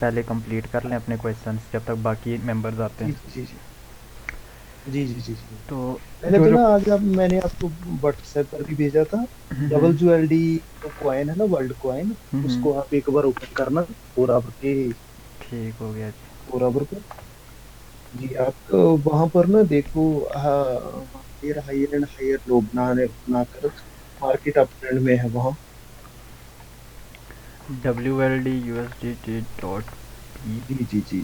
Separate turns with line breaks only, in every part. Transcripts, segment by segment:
पहले कंप्लीट कर लें अपने क्वेश्चंस जब तक बाकी मेंबर्स आते
जी
हैं।
जी जी जी जी जी जी।
तो
मैंने
जो
तो
जो
ना आज अब मैंने आपको व्हाट्सएप पर भी भेजा था। डबल जो एल डी जो कॉइन है ना, वर्ल्ड कॉइन,
हम्म,
उसको आप एक बार ओपन करना, फोर आवर के,
ठीक हो गया जी।
फोर आवर पे। जी आप वहां पर ना देखो, higher higher and higher low बनाकर मार्केट अप ट्रेंड में है वहाँ।
WLD USDT.P।
जी जी जी जी।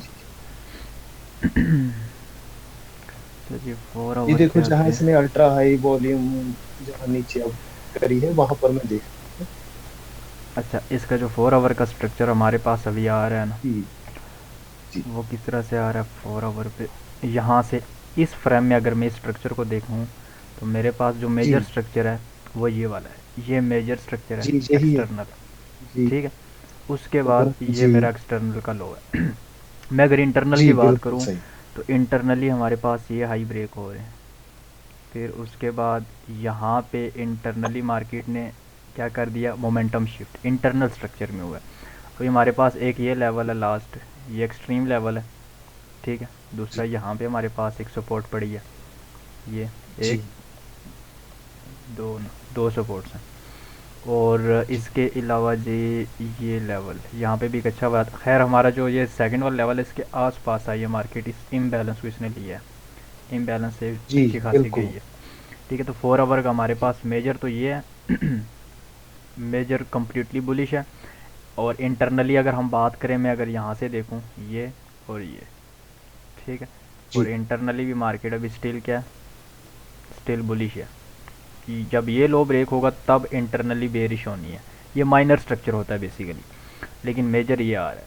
तो जी 4
ये
आवर पे
देखो जहाँ
आते हैं।
इसने अल्ट्रा हाई वॉल्यूम, जहाँ नीचे अब करी है वहां पर मैं देख रहा हूँ।
अच्छा, इसका जो 4 आवर का स्ट्रक्चर हमारे पास अभी आ रहा है ना,
जी जी
वो किस तरह से आ रहा है 4 आवर पे। यहाँ से इस फ्रेम में अगर मैं इस स्ट्रक्चर को देखूँ तो मेरे पास जो मेजर
जी
स्ट्रक्चर है वो ये वाला है, ये मेजर स्ट्रक्चर है
जी यही है।
एक्सटर्नल।
जी
ठीक है, उसके बाद
ऊपर
ये
जी
मेरा एक्सटर्नल का लो है। मैं अगर इंटरनल
जी
की बात
बिल्कुल
करूँ
सही।
तो इंटरनली हमारे पास ये हाई ब्रेक हो रहे हैं। फिर उसके बाद यहाँ पे इंटरनली मार्केट ने क्या कर दिया, मोमेंटम शिफ्ट इंटरनल स्ट्रक्चर में हुआ है। अभी हमारे पास एक ये लेवल है लास्ट, ये एक्सट्रीम लेवल है। ठीक है, दूसरा
जी
यहाँ पे हमारे पास एक सपोर्ट पड़ी है, ये एक,
जी
दो, दो सपोर्ट्स हैं। और
जी
इसके अलावा जी ये लेवल यहाँ पे भी एक अच्छा बात, खैर हमारा जो ये सेकंड वाला लेवल है इसके आस पास आई है मार्केट, इस इम्बैलेंस को इसने लिया है, इम्बैलेंस से
जी
अच्छी खासी गई
बिल्कुल।
है। ठीक है, तो 4 आवर का हमारे
जी
पास मेजर तो ये है। मेजर कम्प्लीटली बुलिश है। और इंटरनली अगर हम बात करें, मैं अगर यहाँ से देखूँ ये और ये, ठीक है, और
जी
इंटरनली भी मार्केट अभी स्टिल क्या है, स्टिल बुलिश है। कि जब ये लो ब्रेक होगा तब इंटरनली बेरिश होनी है। ये माइनर स्ट्रक्चर होता है बेसिकली, लेकिन मेजर ये आ रहा है।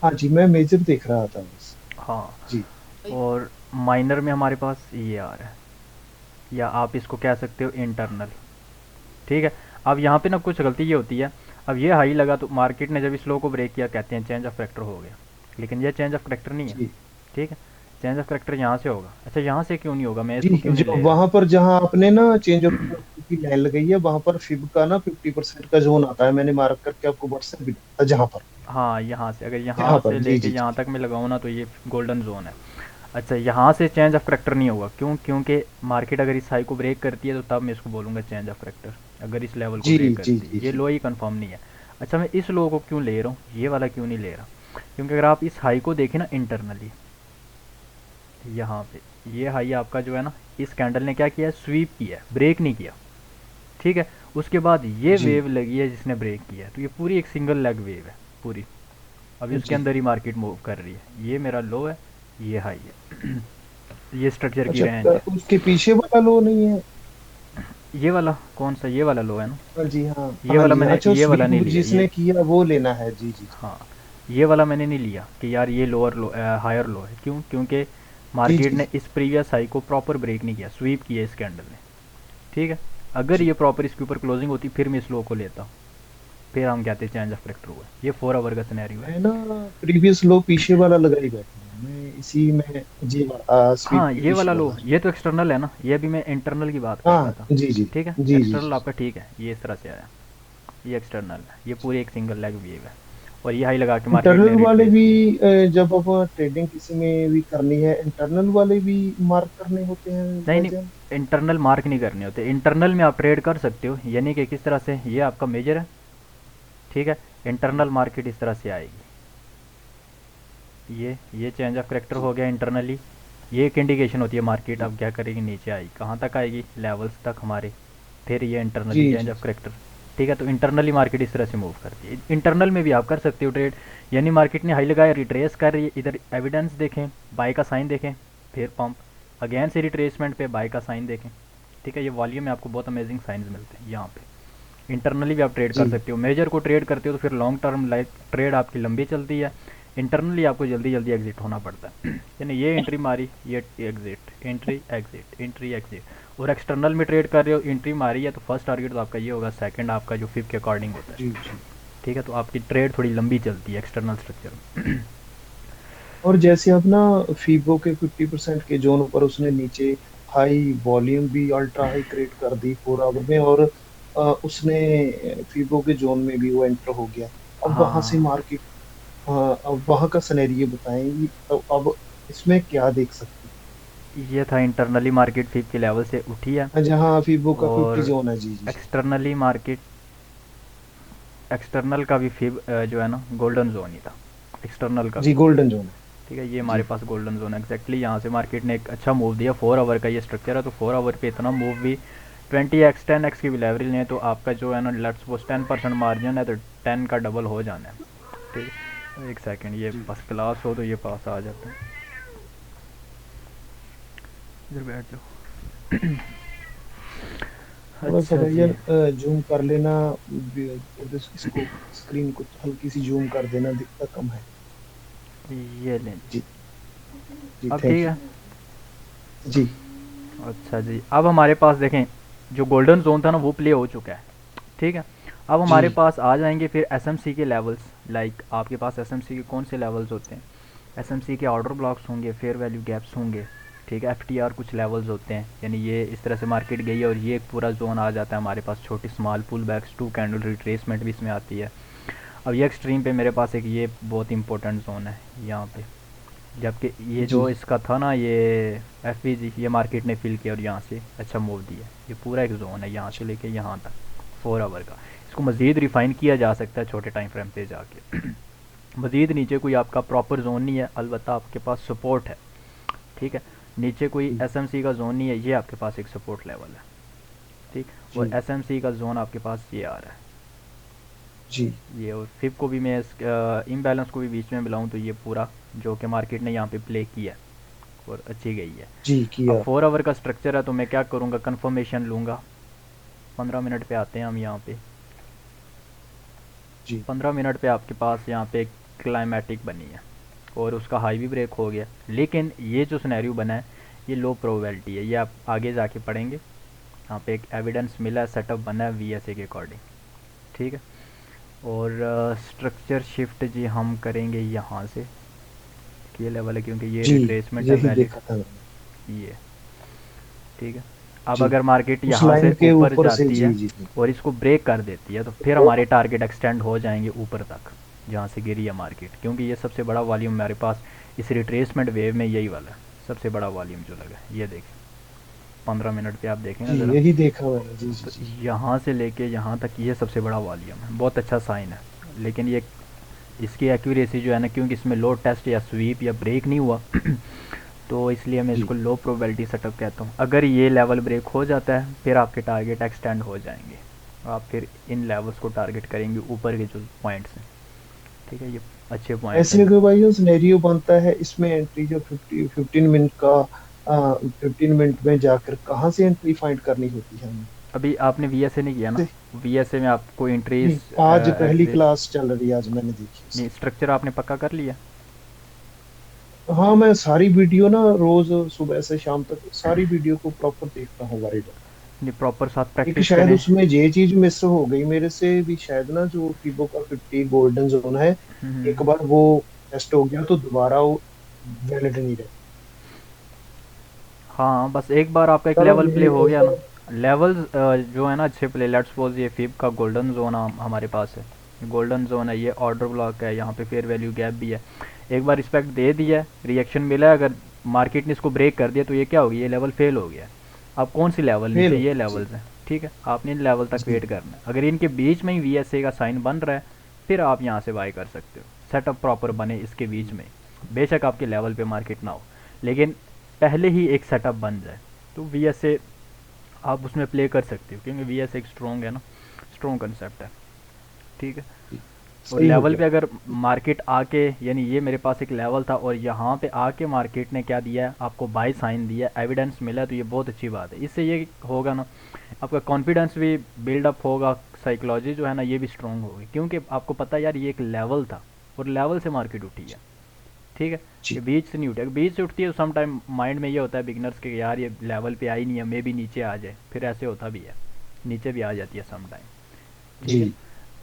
हाँ जी, मैं मेजर देख रहा था बस।
हाँ,
जी
और माइनर में हमारे पास ये आ रहा है, या आप इसको कह सकते हो इंटरनल। ठीक है, अब यहाँ पे ना कुछ गलती ये होती है, अब ये हाई लगा तो मार्केट ने जब इस लो को ब्रेक किया कहते हैं चेंज ऑफ करेक्टर हो गया, लेकिन ये चेंज ऑफ करेक्टर नहीं है।
जी
ठीक है, चेंज ऑफ करेक्टर यहाँ से होगा। अच्छा, यहाँ से क्यों नहीं होगा, मैं इसको
जी।
क्यों नहीं
जो
ले रहा।
वहां पर जहां आपने ना चेंज ऑफ की लाइन लगाई है, वहां पर फिब का ना 50% का जोन आता है, मैंने मार्क करके आपको व्हाट्सएप भी दिया था जहां पर।
हाँ, यहाँ से अगर
यहाँ
यहाँ
पर
से
जी
लेके
जी जी
यहाँ तक मैं लगाऊँ ना तो ये गोल्डन जोन है। अच्छा, यहाँ से चेंज ऑफ करेक्टर नहीं होगा, क्यों, क्योंकि मार्केट अगर इस हाई को ब्रेक करती है तो तब मैं इसको बोलूँगा चेंज ऑफ करेक्टर। अगर इस लेवल को
जी
ब्रेक
जी
करती
जी
है, ये
जी
लो ही कंफर्म नहीं है। अच्छा, मैं इस लो को क्यों ले रहा हूँ, ये वाला क्यों नहीं ले रहा, क्योंकि अगर आप इस हाई को देखें ना इंटरनली, यहाँ पे ये हाई आपका जो है ना, इस कैंडल ने क्या किया है, स्वीप किया है, ब्रेक नहीं किया। ठीक है, उसके बाद ये
जी
वेव लगी है जिसने ब्रेक किया है, तो ये पूरी एक सिंगल लेग वेव है पूरी। अभी उसके
जी।
अंदर ही मार्केट मूव कर रही है, ये मेरा लो है, ये हाई है। ये स्ट्रक्चर की
अच्छा,
रेंज है।
उसके पीछे वाला लो नहीं है?
ये वाला कौन सा, ये वाला लो है ना,
हाँ जी हाँ।
ये
हाँ
वाला
जी,
मैंने
अच्छा
ये वाला नहीं
स्वीप
लिया ये।
जिसने किया वो लेना है, जी जी
हाँ, ये वाला मैंने नहीं लिया कि यार ये लोअर लो, हायर लो है, क्यों, क्योंकि
जी
मार्केट
जी
ने
जी
इस प्रीवियस हाई को प्रॉपर ब्रेक नहीं किया, स्वीप किया इस कैंडल ने। ठीक है, अगर
जी।
ये प्रॉपर इसके ऊपर क्लोजिंग होती फिर मैं इस लो को लेता, फिर हम कहते हैं चेंज ऑफ करेक्टर हुआ है। ये 4 आवर का सिनेरियो है।
मैं ना प्रीवियस लो पीछे वाला लगा ही बैठा हूँ मैं इसी में, जी स्वीप
हाँ,
के
ये वाला
पीछे
लो,
वाला जो।
ये तो एक्सटर्नल है ना, ये भी मैं इंटरनल की बात कर रहा
हाँ
था।
जी जी
ठीक है,
जी जी
एक्सटर्नल
जी
आपका ठीक है, ये इस तरह से आया, ये एक्सटर्नल है, ये
जी।
पूरी एक सिंगल लेग वेव है। और ये हाई लगा के मार्केट ने
इंटरनल वाले
रिट्रेस
भी,
किया।
जब अब ट्रेडिंग किसी में भी करनी है, इंटरनल वाले भी मार्क करने होते हैं
नहीं नहीं,
भाईजान?
इंटरनल मार्क नहीं करने होते, इंटरनल में आप ट्रेड कर सकते हो, यानी कि किस तरह से, ये आपका मेजर है। ठीक है,
जी
इंटरनल मार्केट इस तरह से आएगी, ये चेंज ऑफ करेक्टर
जी
हो गया इंटरनली। ये एक इंडिकेशन होती है मार्केट
जी
अब क्या करेगी, नीचे आएगी, कहाँ तक आएगी, लेवल्स तक हमारे। फिर ये
जी
इंटरनली चेंज
जी
ऑफ करेक्टर। ठीक है, तो इंटरनली मार्केट इस तरह से मूव करती है, इंटरनल में भी आप कर सकते हो ट्रेड। यानी मार्केट ने हाई लगाया, रिट्रेस कर रही है, इधर एविडेंस देखें, बाय का साइन देखें, फिर पंप, अगेन से रिट्रेसमेंट पे बाय का साइन देखें। ठीक है, ये वॉल्यूम में आपको बहुत अमेजिंग साइंस मिलते हैं यहाँ पे। इंटरनली भी आप ट्रेड कर
जी
सकते हो, मेजर को ट्रेड करते हो तो फिर लॉन्ग टर्म लाइक ट्रेड आपकी लंबी चलती है। इंटरनली आपको जल्दी जल्दी एग्जिट होना पड़ता है। यानी ये एंट्री मारी, ये exit, entry exit, entry exit. और एक्सटर्नल में ट्रेड कर रहे हो, एंट्री मारी है तो फर्स्ट टारगेट तो आपका ये होगा, सेकंड आपका जो फिफ्थ के अकॉर्डिंग होता
जी
है।
जी।
ठीक है, तो आपकी ट्रेड थोड़ी लंबी चलती है एक्सटर्नल स्ट्रक्चर में।
और जैसे अब ना फीबो के 50% के जोन पर उसने नीचे हाई वॉल्यूम भी अल्ट्रा हाई क्रिएट कर दी 4 आवर में, और उसने फीबो के जोन में भी वो एंटर हो गया। अब वहां से
हाँ,
मार्केट हाँ, अब वहाँ का सिनेरियो बताएंगी तो अब इसमें क्या देख सकते
ये था इंटरनली मार्केट फिब के लेवल से उठी है।
हैं, जहाँ फीबो का 50
और
जोन है। जी जी जी।
एक्सटर्नली मार्केट, एक्सटर्नल का भी फिब जो है ना गोल्डन जोन ही था, एक्सटर्नल का
जी
भी।
गोल्डन जोन है।
ठीक है, ये हमारे
जी
पास गोल्डन जोन है एग्जैक्टली। यहाँ से मार्केट ने एक अच्छा मूव दिया, 4 आवर का ये स्ट्रक्चर है, तो 4 आवर पे इतना मूव भी 20x 10x की भी लेवरेज लें तो आपका जो है ना लेट्स सपोज 10% मार्जिन है तो 10 का डबल हो जाना है। ठीक है, एक सेकंड, ये
जी।
फर्स्ट क्लास हो तो ये पास आ जाता है। इधर बैठ जाओ।
थोड़ा सा
अच्छा
भैया
जी।
जूम कर लेना, इसको स्क्रीन को हल्की सी जूम कर देना, दिखता कम है।
ये लें जी।
जी जी
अब ठीक
थैंक यू।
है।
जी
अच्छा जी, अब हमारे पास देखें जो गोल्डन जोन था ना वो प्ले हो चुका है। ठीक है, अब हमारे
जी
पास आ जाएंगे फिर एसएमसी के लेवल्स। लाइक आपके पास एसएमसी के कौन से लेवल्स होते हैं? एसएमसी के ऑर्डर ब्लॉक्स होंगे, फेयर वैल्यू गैप्स होंगे। ठीक है, एफटीआर कुछ लेवल्स होते हैं, यानी ये इस तरह से मार्केट गई है और ये एक पूरा जोन आ जाता है हमारे पास, छोटी स्मॉल पुल बैक्स, 2 कैंडल रिट्रेसमेंट भी इसमें आती है। अब ये एक्सट्रीम पे मेरे पास एक ये बहुत इंपॉर्टेंट जोन है यहाँ पे, जबकि ये
जी
जो इसका था ना ये एफ ये मार्केट ने फिल किया और यहाँ से अच्छा मूव दिया। ये पूरा एक जोन है यहाँ से लेके यहाँ तक 4 आवर का। इसको मज़ीद रिफ़ाइन किया जा सकता है छोटे टाइम फ्रेम पे जाके। मज़ीद नीचे कोई आपका प्रॉपर जोन नहीं है, अलबत्ता आपके पास सपोर्ट है। ठीक है, नीचे कोई
जी
एसएमसी का जोन नहीं है, ये आपके पास एक सपोर्ट लेवल है। ठीक, और
जी
एसएमसी का जोन आपके पास ये आ रहा है,
जी
ये। और फिप को भी मैं इम्बैलेंस को भी बीच में मिलाऊँ तो ये पूरा जो कि मार्केट ने यहाँ पे प्ले किया है और अच्छी गई है।
जी
अब
किया।
4 आवर का स्ट्रक्चर है तो मैं क्या करूँगा, कन्फर्मेशन लूँगा। 15 मिनट पे आते हैं हम यहाँ पे।
जी
15 मिनट पे आपके पास यहाँ पे क्लाइमेटिक बनी है और उसका हाई भी ब्रेक हो गया, लेकिन ये जो सिनेरियो बना है ये लो प्रोबेबिलिटी है, ये आप आगे जाके पढ़ेंगे। यहाँ पे एक एविडेंस मिला है, सेटअप बना है वीएसए के अकॉर्डिंग। ठीक है, और स्ट्रक्चर शिफ्ट जी हम करेंगे यहाँ से, ये लेवल है क्योंकि ये
जी
रिट्रेसमेंट है
यही
वैलिड।
देखा था मैंने।
ये ठीक है, अब
जी
अगर मार्केट
उस
यहाँ
लाइन
से
के
ऊपर
ऊपर से।
जाती
जी
है
जी जी।
और इसको ब्रेक कर देती है तो फिर हमारे टारगेट एक्सटेंड हो जाएंगे ऊपर तक जहाँ से गिरी है मार्केट, क्योंकि ये सबसे बड़ा वॉल्यूम हमारे पास इस रिट्रेसमेंट वेव में यही वाला है, सबसे बड़ा वॉल्यूम जो लगा है ये देखें। 15 मिनट पे आप देखें ना
जी
ज़रा,
यही देखा मैंने। जी जी
तो
जी।
यहाँ से लेके यहाँ तक ये सबसे बड़ा वॉल्यूम है, बहुत अच्छा साइन है। लेकिन ये इसकी एक्यूरेसी जो है ना, क्योंकि इसमें लो टेस्ट या स्वीप या ब्रेक नहीं हुआ तो इसलिए मैं
जी
इसको लो प्रोबेबिलिटी सेटअप कहता हूँ। अगर ये लेवल ब्रेक हो जाता है फिर आपके टारगेट एक्सटेंड हो जाएंगे, आप फिर इन लेवल्स को टारगेट करेंगे ऊपर के जो पॉइंट्स हैं। ठीक है, ये अच्छे पॉइंट्स
ऐसे
हैं।
अगर भाई जो सिनेरियो बनता है इसमें एंट्री जो 15 मिनट का 15 मिनट में जाकर कहाँ से एंट्री फाइंड करनी होती है हमें?
अभी आपने वी एस ए नहीं किया ना,
से-
वी एस ए में आपको
नहीं,
इंट्रीज
आज पहली
एग्जिट,
क्लास चल रही है, आज मैंने देखी
नहीं
इसकी।
स्ट्रक्चर आपने पक्का कर लिया?
हाँ, मैं सारी वीडियो ना रोज सुबह से शाम तक सारी वीडियो को प्रॉपर देखता हूँ बारीक।
नहीं प्रॉपर साथ
एक
प्रैक्टिस
शायद
करें।
उसमें ये चीज मिस हो गई मेरे से भी शायद ना, जो फीबो का 50 गोल्डन जोन है, एक बार वो टेस्ट हो गया तो दोबारा वो वैलिड नहीं रहता।
हाँ बस एक बार आपका एक
चलो
लेवल प्ले
यही
हो गया
देखो।
ना, लेवल्स जो है ना अच्छे प्ले, लेट्स सपोज ये फिब का गोल्डन जोन हमारे पास है, गोल्डन जोन है, ये ऑर्डर ब्लॉक है, यहाँ पे फेयर वैल्यू गैप भी है। एक बार रिस्पेक्ट दे दिया है, रिएक्शन मिला है, अगर मार्केट ने इसको ब्रेक कर दिया तो ये क्या हो गया, ये लेवल फेल हो गया है। अब कौन सी लेवल,
फेल
नीचे
हो
ये
गया। जी
लेवल्स हैं। ठीक है, आपने इन लेवल तक
जी
वेट करना है, अगर इनके बीच में ही वी एस ए का साइन बन रहा है फिर आप यहाँ से बाय कर सकते हो। सेटअप प्रॉपर बने इसके बीच में, बेशक आपके लेवल पे मार्केट ना हो, लेकिन पहले ही एक सेटअप बन जाए तो वी एस ए आप उसमें प्ले कर सकते हो, क्योंकि वी एस एक स्ट्रॉन्ग है ना, स्ट्रॉन्ग कंसेप्ट है। ठीक है,
जी
और
सही हो
लेवल
गया।
पे अगर मार्केट आके, यानी ये मेरे पास एक लेवल था और यहाँ पे आके मार्केट ने क्या दिया है आपको, बाय साइन दिया, एविडेंस मिला, तो ये बहुत अच्छी बात है। इससे ये होगा ना आपका कॉन्फिडेंस भी बिल्डअप होगा, साइकोलॉजी जो है ना ये भी स्ट्रॉन्ग होगी, क्योंकि आपको पता है यार ये एक लेवल था और लेवल से मार्केट उठी है। ठीक है, ये
जी
बीच से नहीं उठे, बीच से उठती है तो सम टाइम माइंड में ये होता है बिगनर्स के कि यार ये लेवल पे आई नहीं है, मे भी नीचे आ जाए, फिर ऐसे होता भी है, नीचे भी आ जाती है सम टाइम। ठीक है,
जी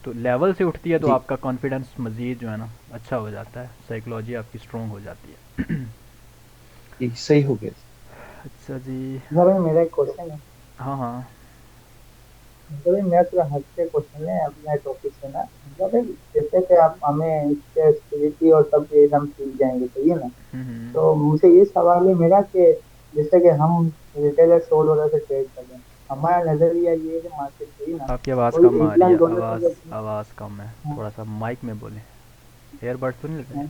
तो लेवल से उठती है तो
जी
आपका कॉन्फिडेंस मज़ीद जो है ना अच्छा हो जाता है, साइकोलॉजी आपकी स्ट्रॉन्ग हो जाती है।
जी सही हो गया।
अच्छा जी।
सर मेरा एक क्वेश्चन है।
हाँ हाँ।
मतलब भाई मेरा थोड़ा हट के क्वेश्चन है अपने टॉपिक से ना। मतलब भाई जैसे कि आप हमें इससे स्पिरिटी और सब चीज हम सीख जाएंगे, सही है ना।
हम्म।
तो मुझे ये सवाल है मेरा कि जैसे कि हम रिटेलर $100 से ट्रेड कर रहे हैं, हमारा नजरिया ये है कि मार्केट सही ना,
आपकी आवाज़
कोई
कम आ
एक
रही
लाख
है,
डॉलर
आवाज़
अगर
आवाज़ कम है,
हाँ,
थोड़ा सा माइक में बोलें। एयरबड्स तो नहीं लगे?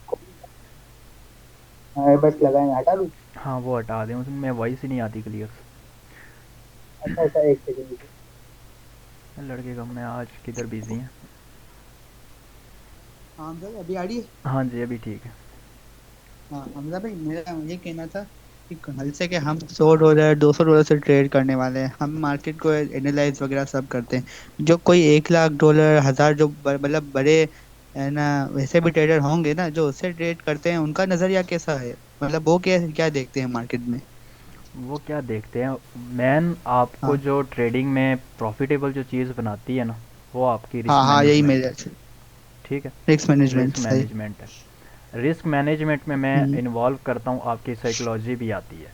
बस लगाए हटा दूँ।
हाँ वो हटा दें, उसमें वॉइस ही नहीं आती क्लियर।
अच्छा अच्छा, एक सेकंड।
लड़के कम में आज किधर बिजी हैं?
हाँ सर, अभी आ रही है।
हाँ जी अभी ठीक है।
हाँ हमजा भाई, मेरा ये कहना था कि कल से कि हम $100 $200 से ट्रेड करने वाले हैं, हम मार्केट को एनालाइज वगैरह सब करते हैं। जो कोई $1 लाख 1000 जो मतलब बड़े है ना, वैसे भी ट्रेडर होंगे ना जो उससे ट्रेड करते हैं, उनका नजरिया कैसा है, मतलब वो क्या क्या देखते हैं मार्केट में।
वो क्या देखते हैं, मैन आपको
हाँ
जो ट्रेडिंग में प्रॉफिटेबल जो चीज़ बनाती है ना, वो आपकी रिस्क
हाँ हाँ, यही
मैनेजमेंट
मेरे
है। ठीक है।
रिस्क
रिस्क
मैनेजमेंट सही।
मैनेजमेंट है। रिस्क मैनेजमेंट में मैं
हम्म।
इन्वॉल्व करता हूँ, आपकी साइकोलॉजी भी आती है।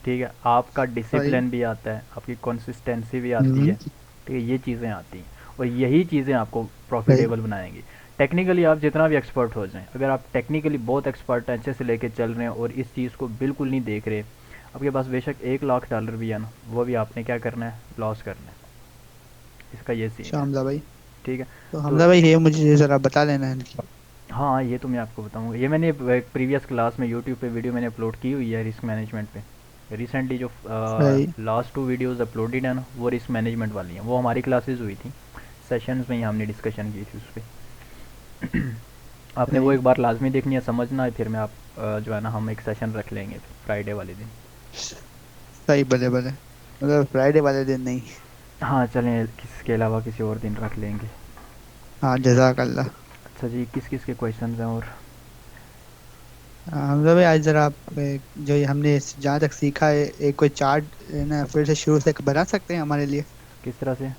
ठीक है, आपका
सही।
डिसिप्लिन भी आता है, आपकी कंसिस्टेंसी भी आती
हम्म।
है। ठीक है, ये चीज़ें आती हैं और यही चीज़ें आपको
सही।
प्रॉफिटेबल बनाएंगी। टेक्निकली आप जितना भी एक्सपर्ट हो जाएं, अगर आप टेक्निकली बहुत एक्सपर्ट हैं, अच्छे से लेके चल रहे हैं और इस चीज़ को बिल्कुल नहीं देख रहे, आपके पास बेशक $1 लाख भी है ना, वो भी आपने क्या करना है, लॉस करना है। इसका ये सीन
अच्छा
है।
हमजा भाई,
ठीक है।
तो
तो
हमजा भाई ये मुझे जरा बता लेना है इनकी।
हाँ ये तो मैं आपको बताऊंगा, ये मैंने एक प्रीवियस क्लास में यूट्यूब पे वीडियो मैंने अपलोड की हुई है रिस्क मैनेजमेंट पे। रिसेंटली जो
सही।
लास्ट 2 वीडियोस अपलोडेड है ना, वो रिस्क मैनेजमेंट वाली हैं, वो हमारी क्लासेस हुई थी, सेशंस में ही हमने डिस्कशन की थी उस पर। आपने वो
सही।
एक बार लाजमी देखनी है, समझना है, फिर मैं आप जो है ना हम एक सेशन रख लेंगे फ्राइडे वाले दिन।
सही, भले भले, मतलब फ्राइडे वाले दिन नहीं।
हाँ चलें, किसके अलावा किसी और दिन रख लेंगे।
हाँ जजाक अल्लाह।
अच्छा जी, किस किस के क्वेश्चन हैं और
हमजा भाई आज जरा आप जो ये हमने जहाँ तक सीखा है, एक कोई चार्ट ना फिर से शुरू से बना सकते हैं हमारे लिए।
किस तरह से?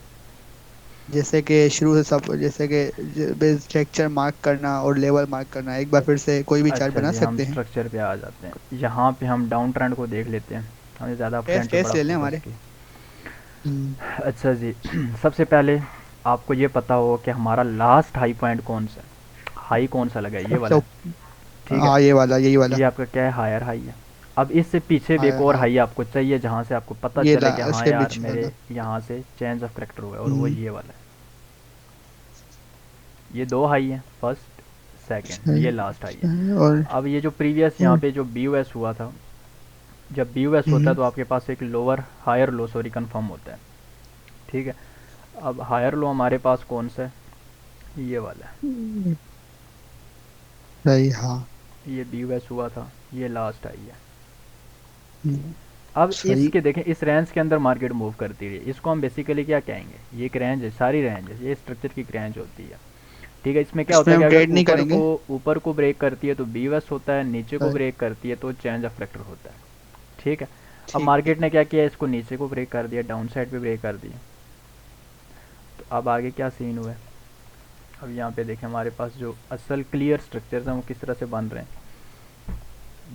जैसे कि शुरू से सब, जैसे कि स्ट्रक्चर मार्क करना और लेवल मार्क करना, एक बार फिर से कोई भी चार्ट
अच्छा
बना
जी, हम
सकते हैं।
स्ट्रक्चर पे आ जाते हैं, यहाँ पे हम डाउन ट्रेंड को देख लेते हैं, हमने ज़्यादा अप ट्रेंड
टेस्ट
पे
टेस्ट
बड़ा
ले लें
फोकस
हमारे।
किया।
हम्म।
अच्छा जी, सबसे पहले आपको ये पता हो कि हमारा लास्ट हाई पॉइंट कौन सा है, हाई कौन सा लगा है, ये
सबसे
वाला है। ठीक है,
हाँ ये वाला, यही वाला।
ये आपका क्या है, हायर हाई है। अब इससे पीछे भी एक
हाँ
और
हाँ,
हाई आपको चाहिए, जहाँ से आपको पता
ये
चले कि हाँ
उसके
यार
पीछे वाला।
मेरे यहाँ से चेंज ऑफ करेक्टर हुआ है, और वो
हम्म।
ये वाला है। ये दो हाई है, फर्स्ट सेकंड,
सही।
ये लास्ट हाई है।
सही। और
अब ये जो प्रीवियस यहाँ पे जो बी यू एस हुआ था, जब बी यू एस होता है
हम्म।
तो आपके पास एक lower higher low sorry confirm होता है। ठीक है। अब हायर लो हमारे पास कौन सा है, ये वाला है।
हम्म, सही। हाँ।
ये बी यू एस हुआ था, ये लास्ट आई है।
हम्म,
अब
सही।
इसके देखें, इस रेंज के अंदर मार्केट मूव करती रही, इसको हम बेसिकली क्या कहेंगे, ये एक रेंज है, सारी रेंज है, ये स्ट्रक्चर की एक रेंज होती है। ठीक है, इसमें क्या होता
इसमें
है कि
हम
अगर
ट्रेड नहीं करेंगे।
ऊपर को ब्रेक करती है तो बी यू एस होता है, नीचे को
सही।
ब्रेक करती है तो चेंज ऑफ फैक्टर होता है। ठीक है। अब
ठीक
मार्केट
ठीक।
ने क्या किया, इसको नीचे को ब्रेक कर दिया, डाउन साइड पे ब्रेक कर दिया। तो अब आगे क्या सीन हुआ है, अब यहाँ पे देखें हमारे पास जो असल क्लियर स्ट्रक्चर्स हैं वो किस तरह से बन रहे हैं।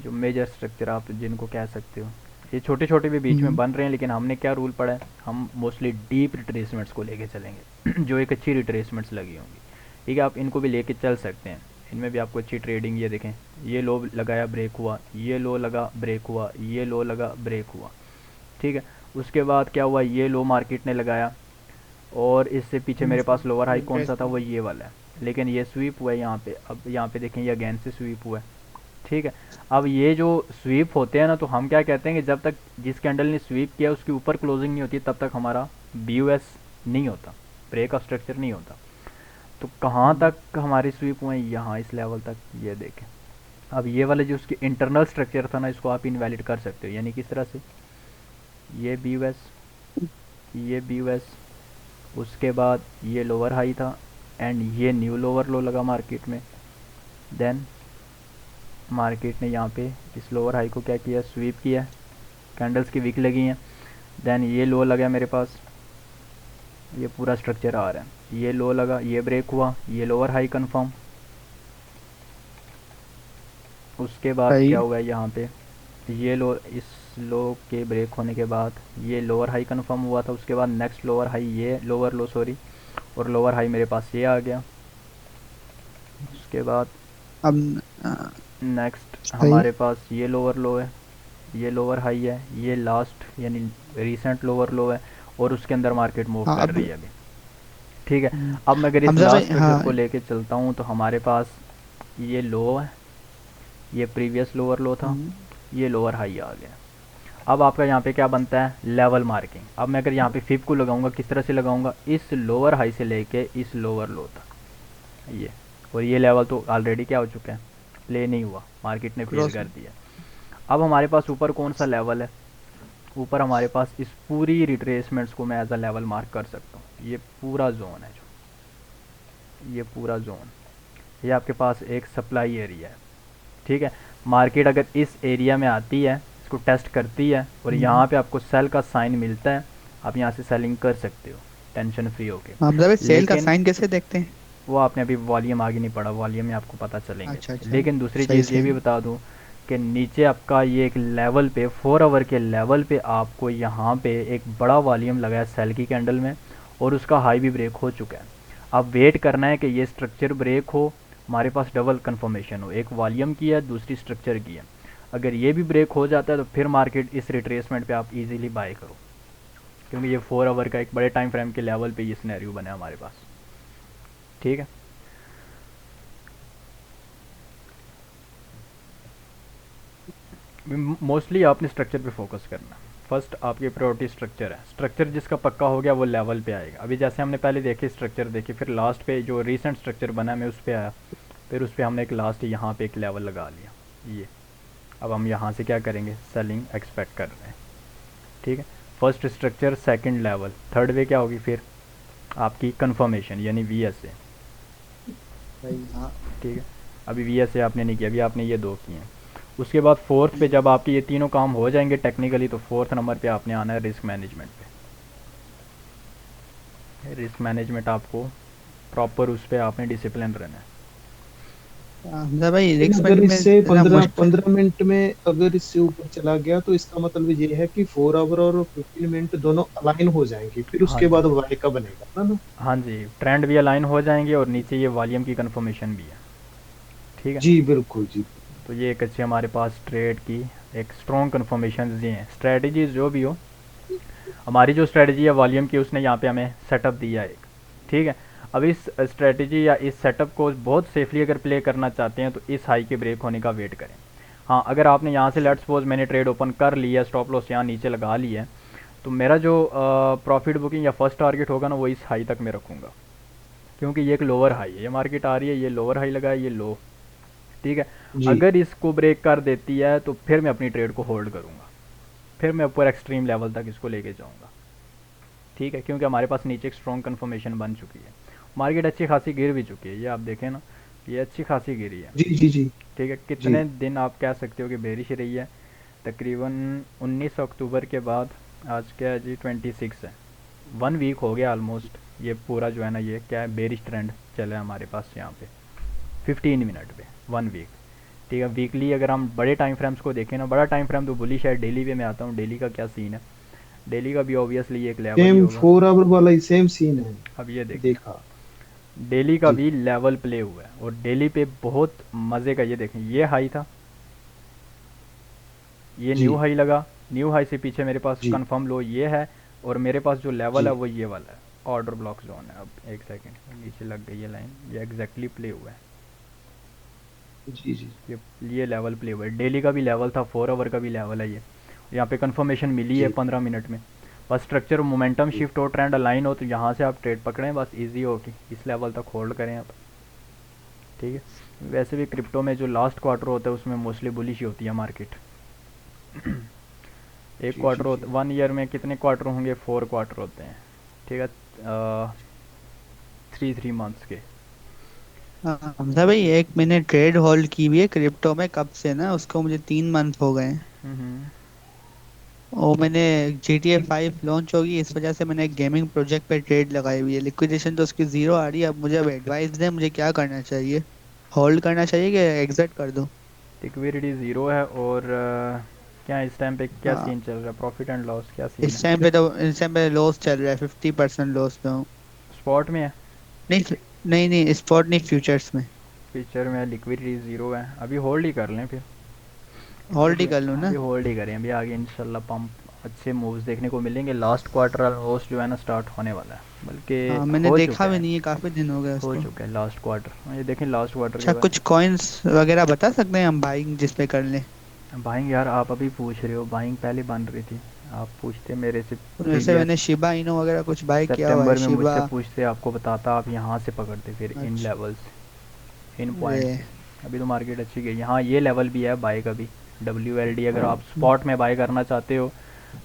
जो मेजर स्ट्रक्चर आप जिनको कह सकते हो, ये छोटे छोटे भी बीच में
हम्म।
बन रहे हैं, लेकिन हमने क्या रूल पढ़ा है, हम मोस्टली डीप रिट्रेसमेंट्स को लेके चलेंगे। जो एक अच्छी रिट्रेसमेंट्स लगी होंगी। ठीक है, आप इनको भी लेके चल सकते हैं, इनमें भी आपको अच्छी ट्रेडिंग, ये देखें, ये लो लगाया ब्रेक हुआ, ये लो लगा ब्रेक हुआ, ये लो लगा ब्रेक हुआ। ठीक है। उसके बाद क्या हुआ, ये लो मार्केट ने लगाया, और इससे पीछे मेरे पास लोअर हाई कौन सा था, वो ये वाला है, लेकिन ये स्वीप हुआ है यहाँ पे। अब यहाँ पे देखें, ये अगेन से स्वीप हुआ है। ठीक है। अब ये जो स्वीप होते हैं ना, तो हम क्या कहते हैं कि जब तक जिस कैंडल ने स्वीप किया उसके ऊपर क्लोजिंग नहीं होती, तब तक हमारा बी यू एस नहीं होता, ब्रेक ऑफ स्ट्रक्चर नहीं होता। तो कहाँ
हम्म,
तक हमारी स्वीप हुए, यहाँ इस लेवल तक, ये देखें। अब ये वाले जो उसकी इंटरनल स्ट्रक्चर था ना, इसको आप इनवैलिड कर सकते हो, यानी किस तरह से, ये बी यू एस, ये बी यू एस, उसके बाद ये लोअर हाई था, एंड ये न्यू लोअर लो लगा मार्केट में। देन मार्केट ने यहाँ पे इस लोअर हाई को क्या किया, स्वीप किया, कैंडल्स की विक लगी हैं। देन ये लो लगा मेरे पास, ये पूरा स्ट्रक्चर आ रहा है, ये लो लगा, ये ब्रेक हुआ, ये लोअर हाई कंफर्म। उसके बाद
सही।
क्या हुआ यहाँ पे, ये लो इस लो के ब्रेक होने के बाद ये लोअर हाई कंफर्म हुआ था, उसके बाद नेक्स्ट लोअर हाई, ये लोअर लो सॉरी, और लोअर हाई मेरे पास ये आ गया। उसके बाद
अब
नेक्स्ट
सही।
हमारे पास ये लोअर लो है, ये लोअर हाई है, ये लास्ट यानी रीसेंट लोअर लो है, और उसके अंदर मार्केट मूव
हाँ
कर
अब
रही है अभी। ठीक है, अब मैं अगर इस
हमजा भाई,
लास्ट स्ट्रक्चर
हाँ
को लेके चलता हूँ तो हमारे पास ये लो है, ये प्रीवियस लोअर लो था,
हम्म,
ये लोअर हाई आ गया। अब आपका यहाँ पे क्या बनता है, लेवल मार्किंग। अब मैं अगर यहाँ पे फिप को लगाऊंगा, किस तरह से लगाऊंगा, इस लोअर हाई से लेके इस लोअर लो तक ये, और ये लेवल तो ऑलरेडी क्या हो चुका है, प्ले नहीं हुआ, मार्केट ने फेल
क्रॉस।
कर दिया। अब हमारे पास ऊपर कौन सा लेवल है, ऊपर हमारे पास इस पूरी रिट्रेसमेंट्स को मैं एज अ लेवल मार्क कर सकता हूँ। ये पूरा जोन है, जो ये पूरा जोन, ये आपके पास एक सप्लाई एरिया है। ठीक है, मार्केट अगर इस एरिया में आती है, इसको टेस्ट करती है, और यहाँ पे आपको सेल का साइन मिलता है, आप यहाँ से सेलिंग कर सकते हो टेंशन फ्री होके।
हमजा भाई सेल का
लेकिन
साइन कैसे देखते हैं?
वो आपने अभी वॉल्यूम आगे नहीं पढ़ा, वॉल्यूम में आपको पता चलेंगे।
अच्छा अच्छा,
लेकिन दूसरी
सही
चीज़ ये
सही।
भी बता दूँ कि नीचे आपका ये एक लेवल पे 4 आवर के लेवल पे आपको यहाँ पे एक बड़ा वॉल्यूम लगा है सेल की कैंडल में, और उसका हाई भी ब्रेक हो चुका है। अब वेट करना है कि ये स्ट्रक्चर ब्रेक हो, हमारे पास डबल कंफर्मेशन हो, एक वॉल्यूम की है, दूसरी स्ट्रक्चर की है। अगर ये भी ब्रेक हो जाता है तो फिर मार्केट इस रिट्रेसमेंट पे आप इजीली बाय करो, क्योंकि ये 4 आवर का एक बड़े टाइम फ्रेम के लेवल पे ये सिनेरियो बना है हमारे पास। ठीक है, मोस्टली आपने स्ट्रक्चर पे फोकस करना है। फर्स्ट आपकी प्रायोरिटी स्ट्रक्चर है, स्ट्रक्चर जिसका पक्का हो गया वो लेवल पे आएगा। अभी जैसे हमने पहले देखे स्ट्रक्चर देखे, फिर लास्ट पे जो रीसेंट स्ट्रक्चर बना है मैं उस पर आया, फिर उस पर हमने एक लास्ट यहाँ पे एक लेवल लगा लिया ये। अब हम यहाँ से क्या करेंगे, सेलिंग एक्सपेक्ट कर रहे हैं। ठीक है, first structure, second level, third way क्या होगी फिर आपकी कंफर्मेशन यानी वी एस ए।
भाई हाँ।
ठीक है, अभी वी एस ए आपने नहीं किया, अभी आपने ये दो किए हैं। उसके बाद फोर्थ पे जब आपके ये तीनों काम हो जाएंगे टेक्निकली, तो फोर्थ नंबर पे आपने आना है रिस्क मैनेजमेंट पे। रिस्क मैनेजमेंट आपको प्रॉपर उस पर आपने डिसिप्लिन रहना है।
हमजा भाई
लेकिन
रिस्क
अगर
मैनेजमेंट
इससे
ना
पंद्रह
मुश्किल।
पंद्रह मिनट में अगर इससे ऊपर चला गया तो इसका मतलब ये है कि 4 आवर और 15 मिनट दोनों अलाइन हो जाएंगे, फिर
हाँ
उसके
जी,
बाद वाई का बनेगा ना।
हाँ जी, ट्रेंड भी अलाइन हो जाएंगे और नीचे ये वॉल्यूम की कंफर्मेशन भी है। ठीक है,
जी बिल्कुल जी।
तो ये एक अच्छी हमारे पास ट्रेड की एक स्ट्रॉन्ग कंफर्मेशन ये हैं। स्ट्रेटजीज जो भी हो, हमारी जो स्ट्रेटजी है वॉल्यूम की, उसने यहाँ पे हमें सेटअप दिया है एक। ठीक है, अब इस स्ट्रेटजी या इस सेटअप को बहुत सेफली अगर प्ले करना चाहते हैं तो इस हाई के ब्रेक होने का वेट करें। हाँ, अगर आपने यहाँ से लेट्स सपोज मैंने ट्रेड ओपन कर लिया, स्टॉप लॉस यहाँ नीचे लगा लिया है, तो मेरा जो प्रॉफिट बुकिंग या फर्स्ट टारगेट होगा ना वो इस हाई तक मैं रखूँगा, क्योंकि ये एक लोअर हाई है, ये मार्केट आ रही है, ये लोअर हाई लगा है, ये लो। ठीक है,
जी
अगर इसको ब्रेक कर देती है तो फिर मैं अपनी ट्रेड को होल्ड करूँगा, फिर मैं ऊपर एक्सट्रीम लेवल तक इसको लेके जाऊँगा। ठीक है, क्योंकि हमारे पास नीचे एक स्ट्रॉन्ग कन्फर्मेशन बन चुकी है, मार्केट अच्छी खासी गिर भी चुकी है, ये आप देखें ना, ये अच्छी खासी गिरी है।
जी जी जी
ठीक है,
जी
कितने दिन आप कह सकते हो कि बेरिश रही है, तकरीबन 19 अक्टूबर के बाद, आज क्या है जी 26 है, 1 वीक हो गया ऑलमोस्ट। ये पूरा जो है ना ये क्या है, बेरिश ट्रेंड चला है हमारे पास यहाँ पे 15 मिनट पे 1 वीक। ठीक है, वीकली अगर हम बड़े टाइम फ्रेम्स को देखें ना, बड़ा टाइम फ्रेम तो बुलिश है, डेली पे मैं आता हूँ, डेली का क्या सीन है, डेली का भी ऑब्वियसली एक लेवल ही
सेम
होगा।
4 आवर वाला ही सेम सीन है।
अब ये देखें,
देखा।
डेली का
जी
भी लेवल प्ले हुआ है, और डेली पे बहुत मज़े का, ये देखें ये हाई था, ये न्यू
जी
हाई लगा, न्यू हाई से पीछे मेरे पास
जी
कंफर्म लो ये है, और मेरे पास जो लेवल है
जी
वो ये वाला है, ऑर्डर ब्लॉक जोन है। अब एक सेकंड, नीचे लग गई ये लाइन, ये एग्जैक्टली प्ले हुआ है,
जी जी
ये लेवल प्ले हुआ है, डेली का भी लेवल था, 4 आवर का भी लेवल है ये, यहाँ पे कंफर्मेशन मिली है
जी
15 मिनट में। बस स्ट्रक्चर मोमेंटम
जी
शिफ्ट हो, ट्रेंड अलाइन हो, तो यहाँ से आप ट्रेड पकड़ें, बस इजी हो कि इस लेवल तक होल्ड करें आप। ठीक है, वैसे भी क्रिप्टो में जो लास्ट क्वार्टर होता है उसमें मोस्टली बुलिश ही होती है मार्केट। एक
जी जी
क्वार्टर
जी।
1 ईयर में कितने क्वार्टर होंगे, 4 क्वार्टर होते हैं। ठीक है, 3 3 मंथ्स के।
हाँ, हमजा भाई एक मैंने ट्रेड होल्ड की हुई है क्रिप्टो में, कब से ना, उसको मुझे 3 मंथ हो गए हैं।
हम्म,
और मैंने GTA 5 लॉन्च होगी इस वजह से मैंने एक गेमिंग प्रोजेक्ट पे ट्रेड लगाई हुई है, लिक्विडेशन तो उसकी जीरो आ रही है। अब मुझे अब एडवाइस दें मुझे क्या करना चाहिए, होल्ड करना चाहिए कि एग्जिट कर दूं?
लिक्विडिटी ज़ीरो है, और क्या इस टाइम पे क्या
हाँ,
सीन चल रहा है, प्रॉफिट एंड लॉस क्या सीन
इस
है?
टाइम पे तो इस टाइम पे लॉस चल रहा है, 50% लॉस पे हूँ।
स्पॉट में है?
नहीं नहीं नहीं, स्पॉट नहीं, फ्यूचर्स में।
फ्यूचर में लिक्विडिटी ज़ीरो है, अभी होल्ड ही कर लें फिर।
होल्ड ही
अभी
कर लूँ ना।
अभी होल्ड ही करें, अभी आगे इंशाल्लाह पंप अच्छे मूव्स देखने को मिलेंगे। लास्ट क्वार्टर ऑलमोस्ट जो है ना स्टार्ट होने वाला है, बल्कि
हाँ, मैंने
हो
देखा
चुका
भी
है।
नहीं है, काफी दिन हो गए
हो
उसको।
चुका है लास्ट क्वार्टर, ये देखें लास्ट क्वार्टर के
अच्छा,
बाद।
कुछ कॉइन्स वगैरह बता सकते हैं हम बाइंग जिस पे कर लें?
बाइंग यार आप अभी पूछ रहे हो, बाइंग पहले बन रही थी। आप पूछते मेरे से
वैसे
प्रीवियस
मैंने शिबा इनो वगैरह कुछ बाय किया हुआ है,
सितंबर में
शिबा।
मुझसे पूछते, आपको बताता, आप यहाँ से पकड़ते फिर इन
अच्छा।
लेवल्स, इन
अरे।
पॉइंट से। अभी तो मार्केट अच्छी गई, हाँ ये लेवल भी है बाई का भी। WLD अगर आप स्पॉट में बाई करना चाहते हो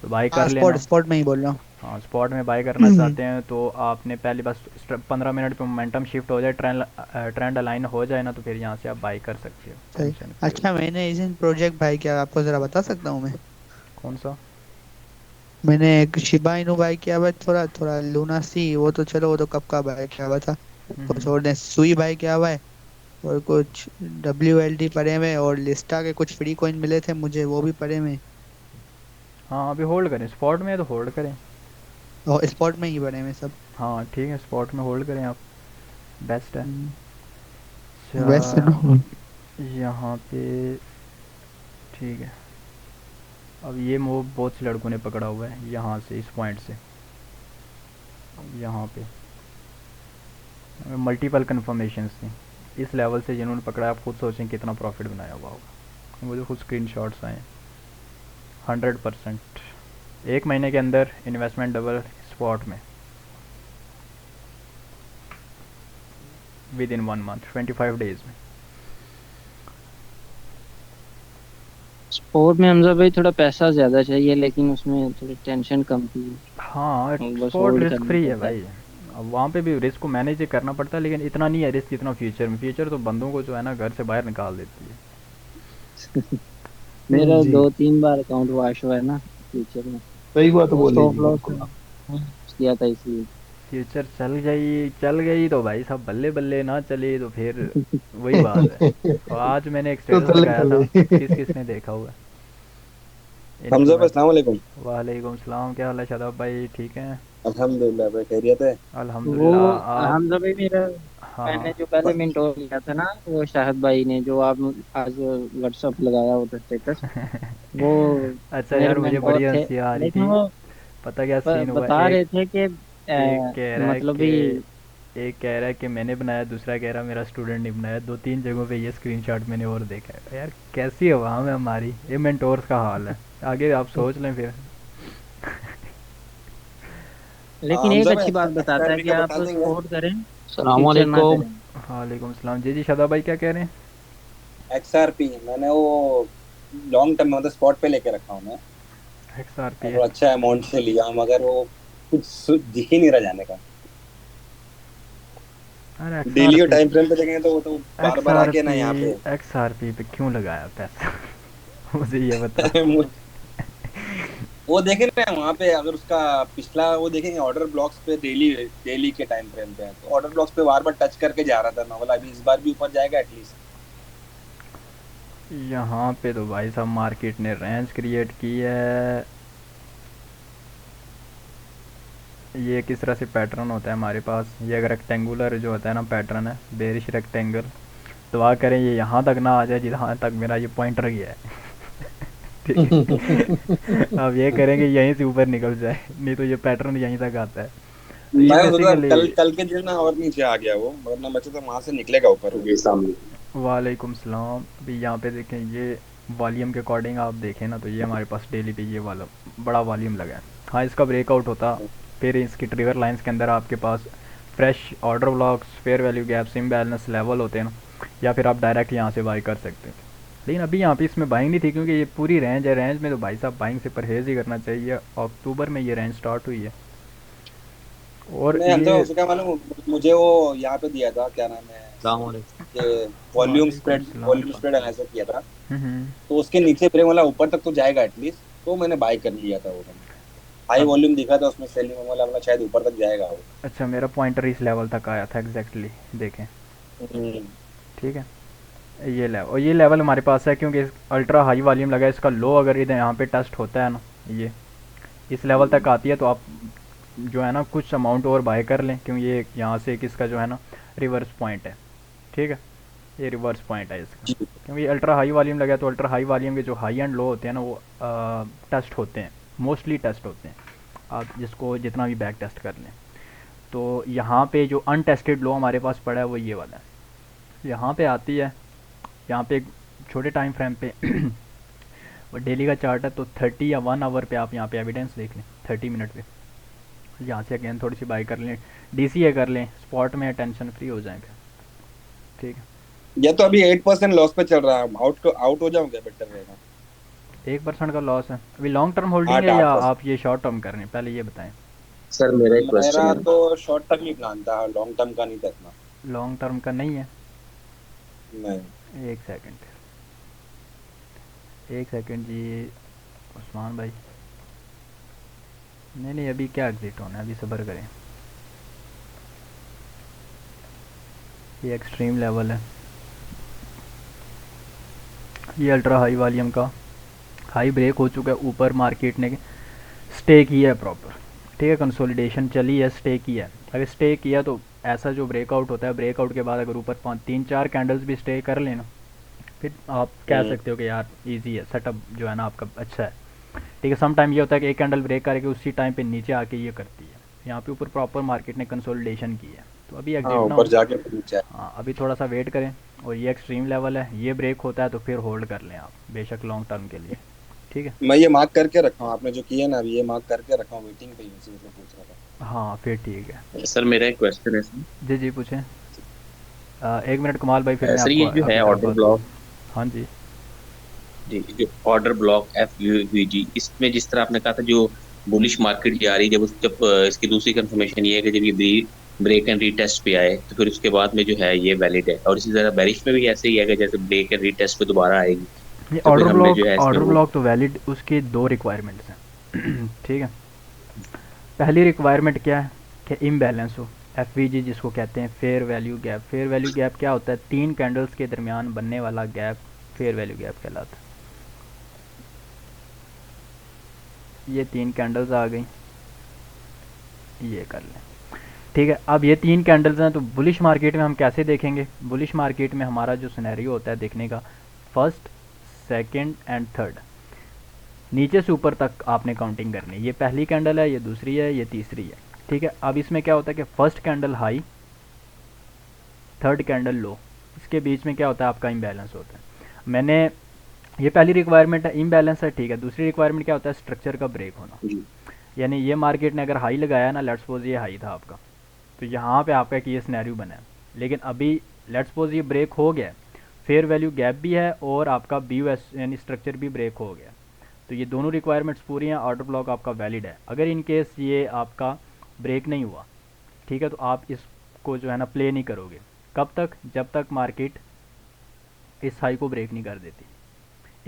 तो बाई
हाँ,
कर
स्पॉट
लेना।
स्पॉट में ही बोल रहा
हाँ स्पॉट में बाई करना
हूँ।
चाहते हैं तो आपने पहले बस 15 मिनट पे मोमेंटम शिफ्ट हो जाए, ट्रेंड अलाइन हो जाए ना, तो फिर यहाँ से आप बाई कर सकते हो,
सही।
टेंशन फ्री
अच्छा,
होगी।
मैंने इस प्रोजेक्ट बाय किया, आपको जरा बता सकता हूँ मैं?
कौन सा?
मैंने एक शिबा इनू बाय किया हुआ है, थोड़ा थोड़ा लूना सी, वो तो चलो, वो तो कब का बाय किया हुआ था। कुछ
हम्म।
और ने सुई बाय किया हुआ है, और कुछ WLD पड़े हुए हैं, और लिस्टा के कुछ फ्री कॉइन मिले थे मुझे, वो भी पड़े हुए हैं।
हाँ अभी होल्ड करें, स्पॉट में है तो होल्ड करें।
और स्पॉट में ही पड़े हुए हैं सब।
हाँ ठीक है, स्पॉट में होल्ड करें आप, बेस्ट है।
वैसे
अच्छा,
ना।
यहाँ पे ठीक है। अब ये मूव बहुत से लड़कों ने पकड़ा हुआ है यहाँ से, इस पॉइंट से यहाँ पे मल्टीपल कन्फर्मेशंस थी इस लेवल से, जिन्होंने पकड़ा है, आप खुद सोचें कितना प्रॉफिट बनाया हुआ होगा। मुझे खुद स्क्रीन शॉट्स आए। 100%, 1 महीने के अंदर इन्वेस्टमेंट डबल स्पॉट में, विद इन 1 मंथ, 25 डेज में।
स्पोर्ट में हमजा भाई थोड़ा पैसा ज्यादा चाहिए, लेकिन उसमें थोड़ी टेंशन कम थी।
हाँ
बस
स्पॉट
होल्ड
रिस्क
करना
फ्री है
पड़ता है।
भाई। अब वहाँ पे भी रिस्क को मैनेज करना पड़ता है, लेकिन इतना नहीं है रिस्क जितना फ्यूचर में। फ्यूचर तो बंदों को जो है ना घर से बाहर निकाल देती है।
मेरा
जी,
2-3 बार अकाउंट वॉश हुआ है ना फ्यूचर में।
सही बात
वो
बोली
स्टॉप
जी,
लॉस
बिल्कुल आप।
किया था इसलिए।
फ्यूचर चल गई तो भाई साहब बल्ले बल्ले, ना चली तो फिर वही बात है। और आज मैंने एक
तो
स्टेटस
तले
लगाया था,
तले।
किस किस ने देखा हुआ है?
हमजा भाई
इन्फ्लुएंस।
अस्सलाम वालेकुम।
वालेकुम सलाम, क्या हाल है शादाब भाई, ठीक हैं?
अल्हम्दुलिल्लाह भाई, खैरियत है।
वो
अल्हम्दुलिल्लाह। आप?
हमजा भाई मेरा,
हाँ
मैंने
हाँ।
जो पहले मिंटोर लिया था ना, वो शाहिद भाई ने, जो आप आज व्हाट्सअप लगाया होता स्टेटस, वो
अच्छा
मेरे
यार, मुझे
मेंटोर
बड़ी
थे।
हंसी आ रही
लेकिन
थी।
वो
पता क्या सीन हुआ,
बता
एक
रहे थे कि
एक कह रहा है
मतलब
कि
भी।
एक कह रहा है कि मैंने बनाया, दूसरा कह रहा है मेरा स्टूडेंट ने बनाया। 2-3 जगहों पे ये स्क्रीनशॉट मैंने और देखा है यार। कैसी हवा में हमारी, ये मेंटोर्स का हाल है। आगे आप सोच लें फिर।
लेकिन एक
हमजा भाई
अच्छी बात बताता है
XRP
कि
का
आप
बता देंगे।
स्पोर्ट करें तो फ्यूचर ना करें।
वालेकुम सलाम जी, शादाब भाई क्या कह रहे हैं?
XRP मैंने वो लॉन्ग टर्म में मतलब स्पॉट पे लेके रखा हूँ मैं।
XRP
और
है?
वो अच्छा अमाउंट से लिया हूँ, मगर वो कुछ दिख ही नहीं रहा जाने का।
अरे एक्स आर
डेली और
पी
टाइम फ्रेम पे देखेंगे तो वो तो बार
एक्स
बार
आर
आके ना
पी
यहाँ पे।
एक्स आर पी पे क्यों लगाया पैसा? मुझे ये बता।
वो देखे ना वहाँ पे, अगर उसका पिछला वो देखेंगे ऑर्डर ब्लॉक्स पे, डेली डेली के टाइम फ्रेम पे, तो ऑर्डर ब्लॉक्स पे बार बार टच करके जा रहा था। मैं बोला अभी इस बार भी ऊपर जाएगा एटलीस्ट।
यहाँ पे तो भाई साहब मार्केट ने रेंज क्रिएट की है। ये किस तरह से पैटर्न होता है हमारे पास, ये अगर रेक्टेंगुलर जो होता है ना पैटर्न है, बेरिश रेक्टेंगल, दुआ करें ये यहाँ तक ना आ जाए जहाँ तक मेरा ये पॉइंटर गया है। ठीक है। अब ये करेंगे यहीं से ऊपर निकल जाए, नहीं तो ये पैटर्न यहीं तक आता है। तो ये
मैं सोचा
बेसिकली।
कल कल के दिन ना और नीचे आ गया वो, वरना बचा तो वहां से निकलेगा ऊपर होगी सामने।
वालेकुम सलाम। अभी यहाँ पे देखें, ये वॉल्यूम के अकॉर्डिंग आप देखें ना, तो ये हमारे पास डेली पे ये वाला बड़ा वॉल्यूम लगा है। हाँ इसका ब्रेकआउट होता, फिर इसकी ट्रिगर लाइंस के अंदर आपके पास fresh order blocks, fair value gaps, imbalance level होते हैं ना, या फिर आप डायरेक्ट यहाँ से बाई कर सकते हैं। लेकिन अभी यहाँ पे इसमें बाइंग नहीं थी, क्योंकि ये पूरी रेंज है। रेंज में तो भाई साहब बाइंग से परहेज़ ही करना चाहिए। अक्टूबर में ये रेंज स्टार्ट हुई है, और
नहीं, हम तो
ये
उसका मालूम, मुझे वो यहाँ पे दिया था, क्या नाम है, ये
वालेकुम सलाम।
वॉल्यूम स्प्रेड एनालिसिस किया था।
हम्म।
तो उसके नीचे ब्रेक वाला ऊपर तक तो जाएगा एटलीस्ट, तो मैंने बाय कर लिया था वो। हाई
अब
वॉल्यूम दिखा था उसमें, सेलिंग वाला वाला शायद ऊपर तक जाएगा वो।
अच्छा, मेरा पॉइंटर इस लेवल तक आया था एग्जैक्टली, देखें।
हम्म।
ठीक है। ये लेवल, और ये लेवल हमारे पास है क्योंकि अल्ट्रा हाई वॉल्यूम लगा है। इसका लो अगर इधर यहाँ पे टेस्ट होता है ना, ये इस लेवल तक आती है, तो आप जो है ना कुछ अमाउंट और बाय कर लें, क्योंकि ये यहाँ से किसका जो है ना रिवर्स पॉइंट है। ठीक है, ये रिवर्स पॉइंट है इसका,
जी।
क्योंकि अल्ट्रा हाई वॉल्यूम लगा है, तो अल्ट्रा हाई वॉल्यूम के जो हाई एंड लो होते हैं ना वो टेस्ट होते हैं, मोस्टली टेस्ट होते हैं, आप जिसको जितना भी बैक टेस्ट कर लें। तो यहाँ पे जो अनटेस्टेड लो हमारे पास पड़ा है वो ये वाला है, यहाँ पे आती है, यहाँ पे एक छोटे टाइम फ्रेम पे वो डेली का चार्ट है, तो 30 या 1 आवर पे आप यहाँ पे एविडेंस देख लें, 30 मिनट पे यहाँ से अगेन थोड़ी सी बाई कर लें, डीसीए कर लें, स्पॉट में टेंशन फ्री हो जाएंगे। ठीक है,
या तो अभी 8% लॉस पे चल रहा है, आउट हो जाऊंगा, बेटर रहेगा।
1% का लॉस है अभी। लॉन्ग टर्म होल्डिंग
आठ
है या
आठ
आप ये शॉर्ट टर्म कर रहे हैं, पहले ये बताएं।
सर मेरा एक क्वेश्चन
मेरा
है।
तो शॉर्ट टर्म ही प्लान था, लॉन्ग टर्म का नहीं था इतना।
लॉन्ग टर्म का नहीं है,
नहीं।
एक सेकंड, एक सेकंड जी उस्मान भाई, नहीं नहीं अभी क्या एग्जिट होना है, अभी सब्र करें। ये एक्सट्रीम लेवल है, ये अल्ट्रा हाई वॉल्यूम का हाई ब्रेक हो चुका है, ऊपर मार्केट ने स्टे किया है प्रॉपर। ठीक है, कंसोलिडेशन चली है, स्टे किया है। अगर स्टे किया तो ऐसा जो ब्रेकआउट होता है, ब्रेकआउट के बाद अगर ऊपर 3-4 कैंडल्स भी स्टे कर लेना, फिर आप कह सकते हो कि यार इजी है, सेटअप जो है ना आपका अच्छा है। ठीक है, सम टाइम ये होता है कि एक कैंडल ब्रेक करके उसी टाइम पे नीचे आके ये करती है, यहाँ पे ऊपर प्रॉपर मार्केट ने कंसोलिडेशन की है, तो अभी
हाँ,
एग्जिट ना
ऊपर
हो।
जाके फिर नीचे आया।
हाँ, अभी थोड़ा सा वेट करें, और ये एक्सट्रीम लेवल है, ये ब्रेक होता है तो फिर होल्ड कर लें आप, बेशक लॉन्ग टर्म के लिए। ठीक है,
मैं ये मार्क करके रखा हूँ, आपने जो किया ना अभी, ये मार्क करके रखा हूँ वेटिंग पे ही, इसीलिए पूछ रहा था।
हाँ फिर ठीक है।
सर मेरा एक क्वेश्चन है सर।
जी जी पूछें। 1 मिनट कमाल भाई, फिर मैं
सर
आपको
ये जो है
आपकी तरफ
ऑर्डर
बात
ब्लॉक,
करूँ। हाँ जी।
जी जो ऑर्डर ब्लॉक FUVG, इसमें जिस तरह आपने कहा था जो बुलिश मार्केट जा रही है, जब इसकी दूसरी कंफर्मेशन ये है कि जब ये ब्रेक एंड रीटेस्ट पे आए तो फिर उसके बाद में जो है ये वैलिड है, और इसी तरह बेरिश में भी ऐसे ही है कि जैसे ब्रेक एंड रीटेस्ट पे दोबारा आएगी
ये
तो फिर हमने जो है इसमें
ऑर्डर
वो।
ब्लॉक तो वैलिड, उसकी 2 रिक्वायरमेंट्स हैं। ठीक है, पहली रिक्वायरमेंट क्या है कि इम्बैलेंस हो, FVG जिसको कहते हैं fair value gap. Fair value gap क्या होता है, 3 कैंडल्स के दरमियान बनने वाला गैप फेयर वैल्यू गैप कहलाता है। ये 3 कैंडल्स आ गई, ये कर लें। ठीक है, अब ये 3 कैंडल्स हैं, तो बुलिश मार्केट में हम कैसे देखेंगे। बुलिश मार्केट में हमारा जो सिनेरियो होता है देखने का, फर्स्ट, सेकंड एंड थर्ड, नीचे से ऊपर तक आपने काउंटिंग करनी है। ये पहली कैंडल है, ये दूसरी है, ये तीसरी है। ठीक है, अब इसमें क्या होता है कि first candle high, third candle low, इसके बीच में क्या होता है आपका इम्बैलेंस होता है। मैंने ये पहली रिक्वायरमेंट है, इम्बैलेंस है। ठीक है, दूसरी रिक्वायरमेंट क्या होता है, स्ट्रक्चर का ब्रेक होना।
जी
यानी ये मार्केट ने अगर हाई लगाया ना, लेट्स सपोज ये हाई था आपका, तो यहाँ पे आपका एक ये सिनेरियो बना है, लेकिन अभी लेट्स सपोज ये ब्रेक हो गया, फेयर वैल्यू गैप भी है और आपका BOS यानी स्ट्रक्चर भी ब्रेक हो गया, तो ये दोनों रिक्वायरमेंट्स पूरी हैं, ऑर्डर ब्लॉक आपका वैलिड है। अगर इन केस ये आपका ब्रेक नहीं हुआ, ठीक है, तो आप इसको जो है ना प्ले नहीं करोगे। कब तक, जब तक मार्केट इस हाई को ब्रेक नहीं कर देती।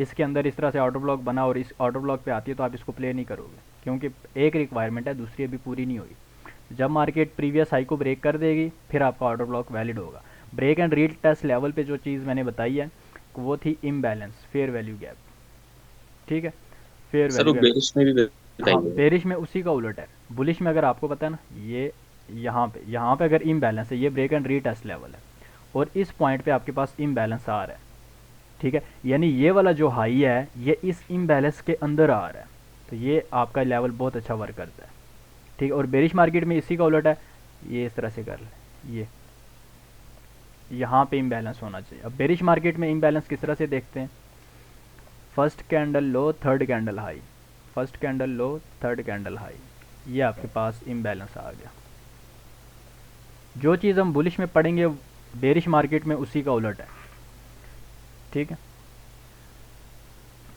इसके अंदर इस तरह से ऑर्डर ब्लॉक बना और इस ऑर्डर ब्लॉक पे आती है, तो आप इसको प्ले नहीं करोगे, क्योंकि एक रिक्वायरमेंट है, दूसरी अभी पूरी नहीं हुई। जब मार्केट प्रीवियस हाई को ब्रेक कर देगी, फिर आपका ऑर्डर ब्लॉक वैलिड होगा। Break and retest level पे जो चीज़ मैंने बताई है वो थी इम्बैलेंस, फेयर वैल्यू गैप। ठीक है, फेयर
सर वो
वैल्यू गैप।
बेरिश में भी
हाँ,
बताइए।
बेरिश में उसी का उलट है। बुलिश में अगर आपको पता है ना, ये यहाँ पे अगर इम्बैलेंस है, ये break and retest level है, और इस पॉइंट पे आपके पास इम्बैलेंस आ रहा है। ठीक है, यानी ये वाला जो हाई है ये इस इम्बैलेंस के अंदर आ रहा है, तो ये आपका लेवल बहुत अच्छा वर्क करता है। ठीक है, और बेरिश मार्केट में इसी का उलट है, ये इस तरह से कर ले, ये यहाँ पे इम्बैलेंस होना चाहिए। अब बेरिश मार्केट में इम्बैलेंस किस तरह से देखते हैं, first candle low, third candle high, first candle low, third candle high, ये आपके पास इम्बैलेंस आ गया। जो चीज़ हम बुलिश में पढ़ेंगे बेरिश मार्केट में उसी का उलट है। ठीक है,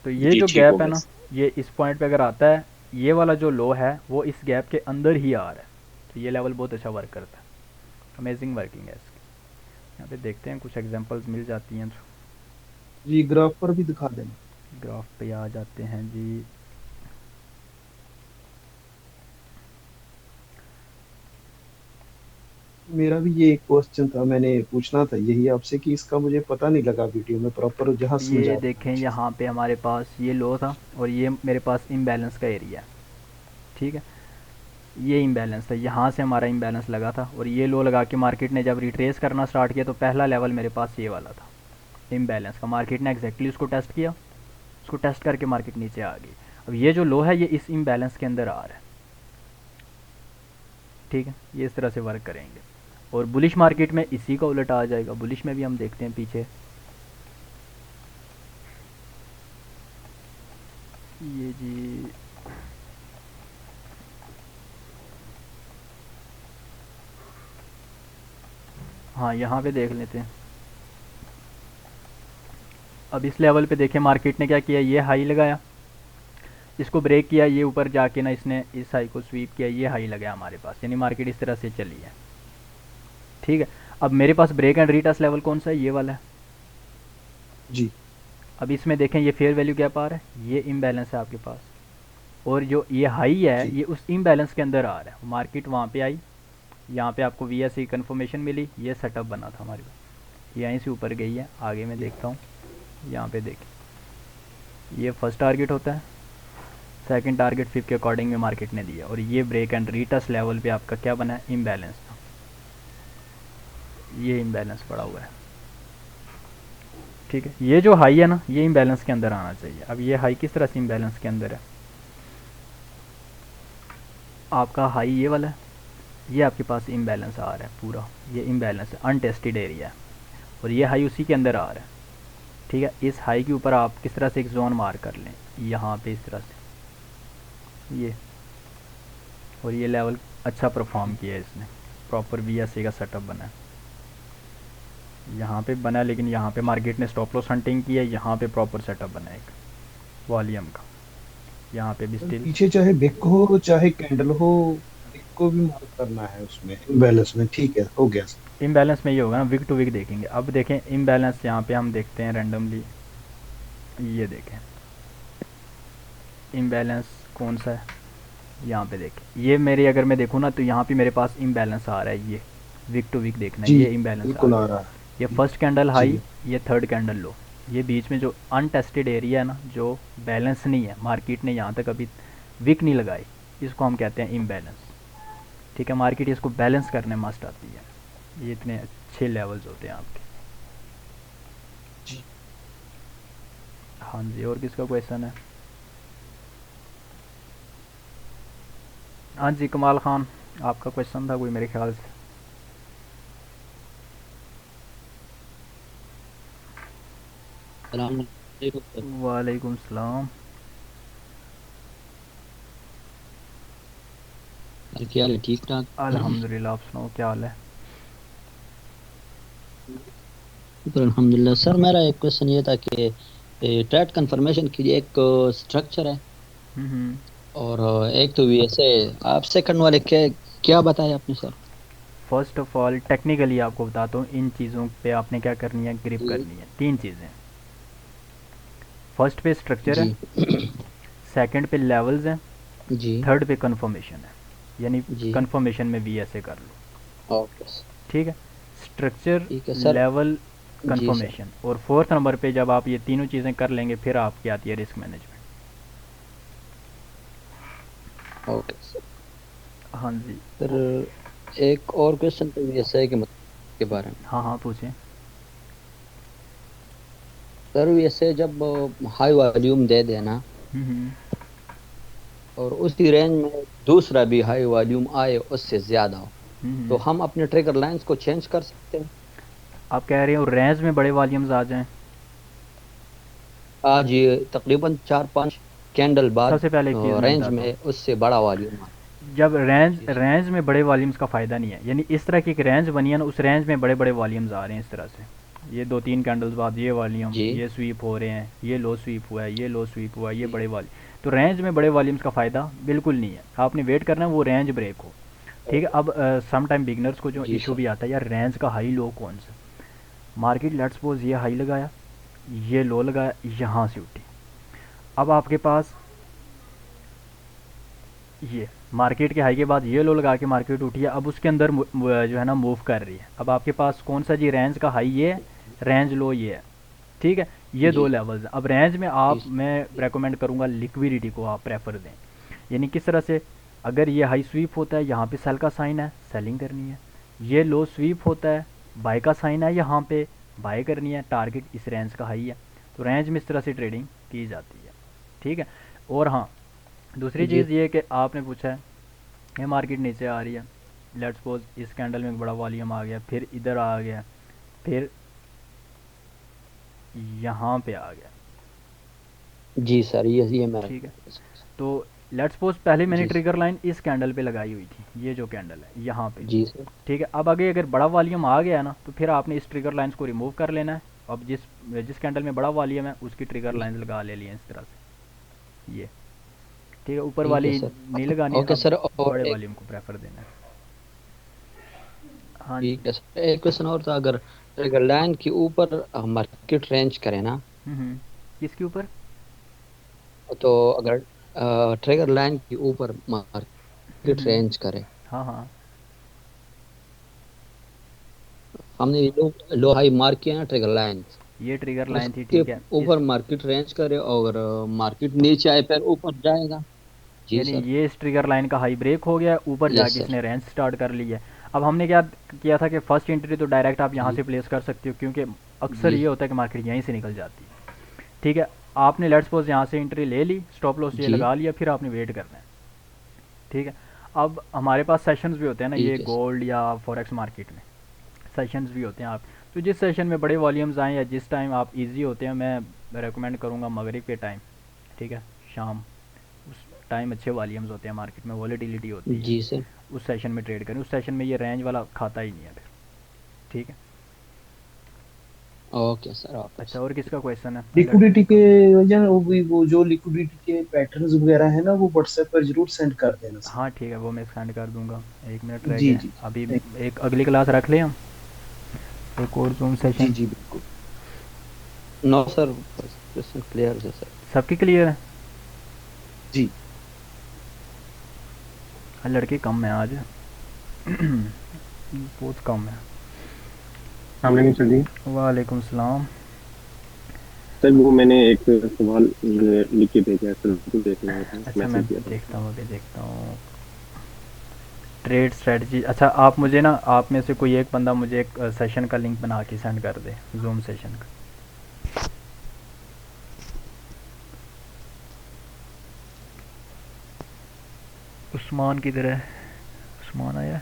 तो ये
जी
जो
ठीक हो
गैप है
गया
ना, ये इस पॉइंट पे अगर आता है, ये वाला जो लो है वो इस गैप के अंदर ही आ रहा है, तो ये लेवल बहुत अच्छा वर्क करता है। अमेजिंग वर्किंग है इसकी। यहाँ पे देखते हैं कुछ एग्जांपल्स मिल जाती हैं तो।
जी ग्राफ पर भी दिखा देना।
ग्राफ पे आ जाते हैं जी।
मेरा भी ये एक क्वेश्चन था, मैंने पूछना था यही आपसे कि इसका मुझे पता नहीं लगा वीडियो में प्रॉपर, जहाँ समझा
ये
रहे हैं
देखें
अच्छे से।
यहाँ पे हमारे पास ये लो था और ये मेरे पास इम्बैलेंस का एरिया है, ठीक है। ये इम्बैलेंस था, यहाँ से हमारा इम्बैलेंस लगा था और ये लो लगा के मार्केट ने जब रिट्रेस करना स्टार्ट किया तो पहला लेवल मेरे पास ये वाला था इम्बैलेंस का। मार्केट ने एग्जैक्टली उसको टेस्ट किया, उसको टेस्ट करके मार्केट नीचे आ गई। अब ये जो लो है ये इस इम्बैलेंस के अंदर आ रहा है, ठीक है। ये इस तरह से वर्क करेंगे और बुलिश मार्केट में इसी का उल्टा आ जाएगा। बुलिश में भी हम देखते हैं पीछे, ये जी हाँ यहाँ पे देख लेते हैं। अब इस लेवल पे देखें मार्केट ने क्या किया, ये हाई लगाया, इसको ब्रेक किया, ये ऊपर जाके ना इसने इस हाई को स्वीप किया, ये हाई लगाया हमारे पास, यानी मार्केट इस तरह से चली है, ठीक है। अब मेरे पास ब्रेक एंड रीटेस्ट लेवल कौन सा है, ये वाला है।
जी
अब इसमें देखें ये फेयर वैल्यू गैप आ रहा है, ये इम्बैलेंस है आपके पास, और जो ये हाई है
जी।
ये उस इम्बैलेंस के अंदर आ रहा है। मार्केट वहाँ पे आई, यहाँ पे आपको वी एस कन्फर्मेशन मिली, ये सेटअप बना था हमारे पास, यहीं से ऊपर गई है। आगे मैं देखता हूँ, यहाँ पे देखिए ये फर्स्ट टारगेट होता है, सेकंड टारगेट फिर के अकॉर्डिंग में मार्केट ने दिया, और ये ब्रेक एंड रीटेस्ट लेवल पे आपका क्या बना है, इम्बैलेंस था, ये इम्बैलेंस पड़ा हुआ है, ठीक है। ये जो हाई है ना ये इम्बैलेंस के अंदर आना चाहिए। अब ये हाई किस तरह से इम्बैलेंस के अंदर है, आपका हाई ये वाला है, ये आपके पास इम्बैलेंस आ रहा है पूरा, ये इम्बैलेंस है, अनटेस्टेड एरिया है, और ये हाई उसी के अंदर आ रहा है, ठीक है। इस हाई के ऊपर आप किस तरह से एक जोन मार कर लें, यहाँ पे इस तरह से ये, और ये लेवल अच्छा परफॉर्म किया है इसने, प्रॉपर वी एस ए का सेटअप बना है, यहाँ पे बना है, लेकिन यहाँ पे मार्केट ने स्टॉप लॉस हंटिंग की है, यहाँ पे प्रॉपर सेटअप बना है एक वॉल्यूम का, यहाँ पे भी
सर
स्टिल
पीछे चाहे बिक हो चाहे कैंडल हो, बिक को भी मार्क करना है उसमें बैलेंस में, ठीक है, हो गया सर।
इम्बैलेंस में ये होगा ना, विक टू विक देखेंगे। अब देखें इम्बैलेंस यहाँ पे हम देखते हैं रैंडमली, ये देखें इम्बैलेंस कौन सा है, यहाँ पे देखें ये मेरे, अगर मैं देखूँ ना तो यहाँ पे मेरे पास इम्बैलेंस आ रहा है, ये विक टू विक देखना है,
जी
ये इम्बैलेंस आ
बिल्कुल
रहा
आ
है,
रहा है।
ये फर्स्ट कैंडल हाई,
जी
ये थर्ड कैंडल लो, ये बीच में जो अनटेस्टेड एरिया है ना, जो बैलेंस नहीं है, मार्केट ने यहाँ तक अभी विक नहीं लगाई, इसको हम कहते हैं इम्बैलेंस, ठीक है। मार्केट इसको बैलेंस करने मस्ट आती है, ये इतने अच्छे लेवल्स होते हैं आपके।
जी।
हाँ जी, और किसका क्वेश्चन है? हाँ जी कमाल खान, आपका क्वेश्चन था कोई मेरे ख्याल से।
सलाम अलैकुम सर।
वालेकुम सलाम।
सर क्या हाल है, ठीक ठाक?
अल्हम्दुलिल्लाह, आप सुनाओ क्या हाल है?
शुक्र अल्हम्दुलिल्लाह। सर मेरा एक क्वेश्चन ये था कि ट्रेड कंफर्मेशन की एक स्ट्रक्चर है
हम्म।
और एक तो वीएसए, आप सेकंड वाले क्या क्या बताया आपने sir?
First of all technically आपको बताता हूँ, इन चीज़ों पे आपने क्या करनी है, ग्रिप
जी
करनी है। तीन चीज़ें, फर्स्ट पे स्ट्रक्चर है,
जी
सेकंड पे लेवल्स हैं,
जी
थर्ड पे कंफर्मेशन है, यानी
जी।
कंफर्मेशन में भी ऐसे कर लो,
ओके
ठीक है। स्ट्रक्चर,
ठीक है सर।
लेवल,
जी सर।
कंफर्मेशन, और फोर्थ नंबर पे जब आप ये तीनों चीज़ें कर लेंगे फिर आपकी आती है रिस्क मैनेजमेंट।
Okay sir.
हाँ जी।
सर एक और क्वेश्चन तो वीएसए के बारे में।
हाँ हाँ पूछें।
सर वीएसए जब हाई वॉल्यूम दे देना
हम्म।
और उसी रेंज में दूसरा भी हाई वॉल्यूम आए उससे ज्यादा हो, तो हम अपने ट्रिगर लाइंस को चेंज कर सकते हैं?
आप कह रहे हो रेंज में बड़े वॉल्यूम्स आ जाएं?
आज ये तकरीबन 4-5 कैंडल बाद
सबसे पहले एक चीज़ मैं
रेंज
बताता हूँ,
में उससे बड़ा वॉल्यूम आ।
जब रेंज
जी सर।
रेंज में बड़े वॉल्यूम्स का फ़ायदा नहीं है, यानी इस तरह की एक रेंज बनी है ना, उस रेंज में बड़े बड़े वॉल्यूम्स आ रहे हैं इस तरह से, ये दो तीन कैंडल्स बाद ये वॉल्यूम,
जी
ये स्वीप हो रहे हैं, ये लो स्वीप हुआ है, ये लो स्वीप हुआ है, ये बड़े वॉल्यूम, तो रेंज में बड़े वॉल्यूम्स का फ़ायदा बिल्कुल नहीं है। आपने वेट करना है वो रेंज ब्रेक हो, ठीक है। अब सम टाइम बिगनर्स को जो
जी
इशू
सर।
भी आता है, यार रेंज का हाई लो कौन सा, मार्केट लेट्स सपोज ये हाई लगाया, ये लो लगाया, यहाँ से उठी, अब आपके पास ये मार्केट के हाई के बाद ये लो लगा के मार्केट उठी है, अब उसके अंदर जो है ना मूव कर रही है। अब आपके पास कौन सा जी रेंज का हाई ये है, रेंज लो ये है, ठीक है, ये
जी
दो लेवल्स हैं। अब रेंज में आप,
जी
मैं रेकमेंड करूँगा लिक्विडिटी को आप प्रेफर दें। यानी किस तरह से, अगर ये हाई स्वीप होता है यहाँ पे सेल का साइन है, सेलिंग करनी है। ये लो स्वीप होता है, बाय का साइन है, यहाँ पे बाय करनी है, टारगेट इस रेंज का हाई है। तो रेंज में इस तरह से ट्रेडिंग की जाती है, ठीक है। और हाँ, दूसरी
जी
चीज़ ये कि आपने पूछा है ये मार्केट नीचे आ रही है, लेट्स सपोज इस कैंडल में एक बड़ा वॉल्यूम आ गया, फिर इधर आ गया, फिर यहाँ पे आ गया,
जी सर, ये मैं
ठीक है। तो लेट्स सपोज पहले मैंने
जी
ट्रिगर लाइन इस कैंडल पे लगाई हुई थी, ये जो कैंडल है यहाँ पे,
जी सर
ठीक है। अब आगे अगर बड़ा वॉल्यूम आ गया ना, तो फिर आपने इस ट्रिगर लाइंस को रिमूव कर लेना है। अब जिस जिस कैंडल में बड़ा वॉल्यूम है उसकी ट्रिगर लाइंस लगा ले लिए इस तरह से, ये ठीक है। ऊपर
ठीक है
वाली
सर।
नहीं लगानी,
ओके
अब
सर, और
बड़े
एक
वॉल्यूम को प्रेफर देना है। हाँ जी।
ठीक है सर, एक क्वेश्चन और था। अगर ट्रिगर लाइन के ऊपर मार्केट रेंज करें ना,
किसके ऊपर?
तो अगर ट्रिगर लाइन के ऊपर मार्केट
हम्म,
रेंज करे,
हाँ हाँ
हमने लो लो हाई मार्क किया ना ट्रिगर लाइन,
ये ट्रिगर लाइन थी,
उसके
ठीक है।
ऊपर मार्केट रेंज करे और मार्केट नीचे आए फिर ऊपर जाएगा। जी
यानी
सर।
ये इस ट्रिगर लाइन का हाई ब्रेक हो गया, ऊपर
यस
जाके
सर।
इसने रेंज स्टार्ट कर ली है। अब हमने क्या किया था कि फर्स्ट एंट्री तो डायरेक्ट आप यहाँ
जी
से प्लेस कर सकते हो, क्योंकि अक्सर
जी
ये होता है कि मार्केट यहीं से निकल जाती है, ठीक है। आपने लेट्स सपोज यहाँ से एंट्री ले ली, स्टॉप लॉस ये
जी
लगा लिया, फिर आपने वेट करना है, ठीक है। अब हमारे पास सेशंस भी होते हैं ना, ये
ठीक है सर।
गोल्ड या फॉरेक्स मार्केट में सेशंस भी होते हैं। आप तो जिस सेशन में बड़े वॉल्यूम्स आएँ या जिस टाइम आप इजी होते हैं, मैं रेकमेंड करूँगा मगरिब के टाइम, ठीक है, शाम, उस टाइम अच्छे वॉल्यूम्स होते हैं मार्केट में, वॉलेटिलिटी होती है,
जी सर।
उस सेशन में ट्रेड करें। उस सेशन में ये रेंज वाला खाता ही नहीं है फिर, ठीक है।
ओके सर, ओके
अच्छा,
सर।
और किसका क्वेश्चन है? लड़के
लिक्विडिटी के
का।
वजह वो जो लिक्विडिटी के पैटर्न्स वगैरह है ना, वो व्हाट्सएप पर जरूर सेंड कर देना सर।
हाँ ठीक है, वो मैं सेंड कर दूंगा। 1 मिनट रह
जी
गया
जी
अभी,
थैंक
एक अगली क्लास रख लें हम, एक और जूम
जी
सेशन।
जी बिल्कुल।
नो सर, क्वेश्चन क्लियर है सर।
सबकी क्लियर है?
जी
लड़के कम है आज बहुत कम है।
अस्सलाम सर जी।
वालेकुम सलाम।
सर वो मैंने एक सवाल लिख के भेजा है सर, उसको देखना है,
अच्छा मैं
मैसेज किया था
देखता
उसको।
हूँ, अभी देखता हूँ। ट्रेड स्ट्रेटजी, अच्छा आप मुझे ना, आप में से कोई एक बंदा मुझे एक सेशन का लिंक बना के सेंड कर दे, जूम सेशन का। उस्मान किधर है? उस्मान आया?